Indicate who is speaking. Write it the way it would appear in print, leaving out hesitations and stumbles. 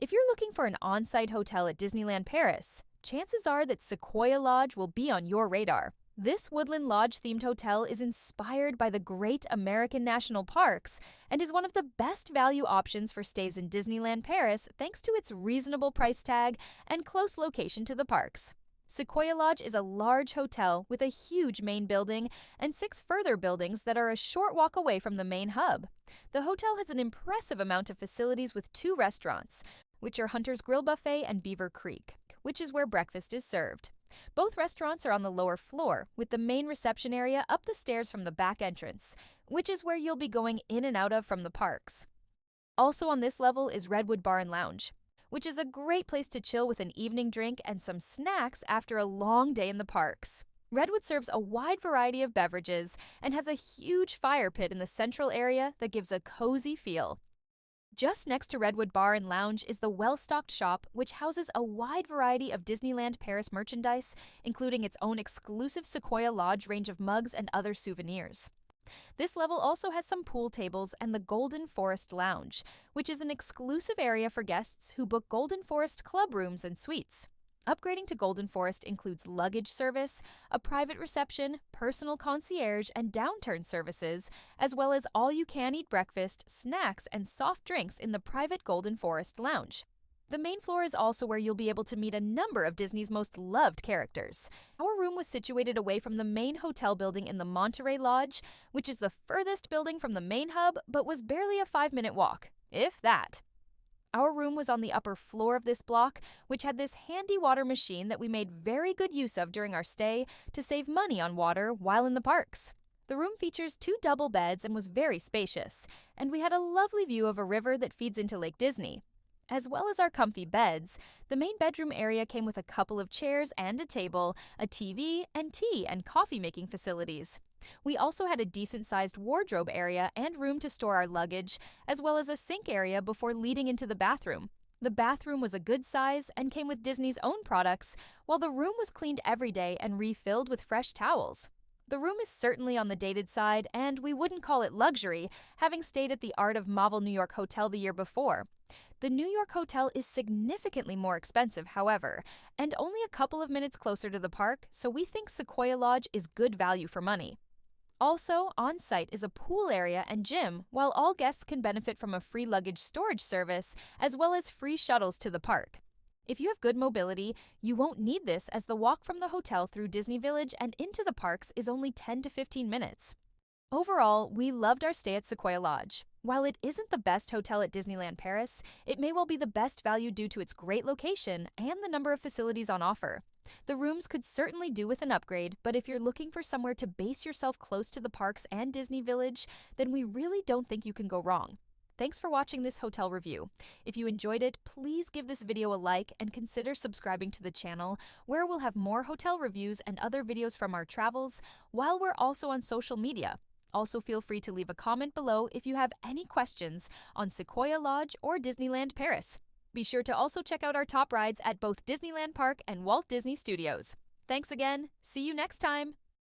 Speaker 1: If you're looking for an on-site hotel at Disneyland Paris, chances are that Sequoia Lodge will be on your radar. This Woodland Lodge-themed hotel is inspired by the great American national parks and is one of the best value options for stays in Disneyland Paris thanks to its reasonable price tag and close location to the parks. Sequoia Lodge is a large hotel with a huge main building and 6 further buildings that are a short walk away from the main hub. The hotel has an impressive amount of facilities with 2 restaurants, which are Hunter's Grill Buffet and Beaver Creek, which is where breakfast is served. Both restaurants are on the lower floor, with the main reception area up the stairs from the back entrance, which is where you'll be going in and out of from the parks. Also on this level is Redwood Bar and Lounge, which is a great place to chill with an evening drink and some snacks after a long day in the parks. Redwood serves a wide variety of beverages and has a huge fire pit in the central area that gives a cozy feel. Just next to Redwood Bar and Lounge is the well-stocked shop, which houses a wide variety of Disneyland Paris merchandise, including its own exclusive Sequoia Lodge range of mugs and other souvenirs. This level also has some pool tables and the Golden Forest Lounge, which is an exclusive area for guests who book Golden Forest club rooms and suites. Upgrading to Golden Forest includes luggage service, a private reception, personal concierge, and downturn services, as well as all-you-can-eat breakfast, snacks, and soft drinks in the private Golden Forest Lounge. The main floor is also where you'll be able to meet a number of Disney's most loved characters. Our room was situated away from the main hotel building in the Monterey Lodge, which is the furthest building from the main hub, but was barely a 5-minute walk, if that. Our room was on the upper floor of this block, which had this handy water machine that we made very good use of during our stay to save money on water while in the parks. The room features 2 double beds and was very spacious, and we had a lovely view of a river that feeds into Lake Disney. As well as our comfy beds, the main bedroom area came with a couple of chairs and a table, a TV, and tea and coffee-making facilities. We also had a decent-sized wardrobe area and room to store our luggage, as well as a sink area before leading into the bathroom. The bathroom was a good size and came with Disney's own products, while the room was cleaned every day and refilled with fresh towels. The room is certainly on the dated side, and we wouldn't call it luxury, having stayed at the Art of Marvel New York Hotel the year before. The New York Hotel is significantly more expensive, however, and only a couple of minutes closer to the park, so we think Sequoia Lodge is good value for money. Also, on-site is a pool area and gym, while all guests can benefit from a free luggage storage service, as well as free shuttles to the park. If you have good mobility, you won't need this as the walk from the hotel through Disney Village and into the parks is only 10 to 15 minutes. Overall, we loved our stay at Sequoia Lodge. While it isn't the best hotel at Disneyland Paris, it may well be the best value due to its great location and the number of facilities on offer. The rooms could certainly do with an upgrade, but if you're looking for somewhere to base yourself close to the parks and Disney Village, then we really don't think you can go wrong. Thanks for watching this hotel review. If you enjoyed it, please give this video a like and consider subscribing to the channel, where we'll have more hotel reviews and other videos from our travels, while we're also on social media. Also, feel free to leave a comment below if you have any questions on Sequoia Lodge or Disneyland Paris. Be sure to also check out our top rides at both Disneyland Park and Walt Disney Studios. Thanks again. See you next time.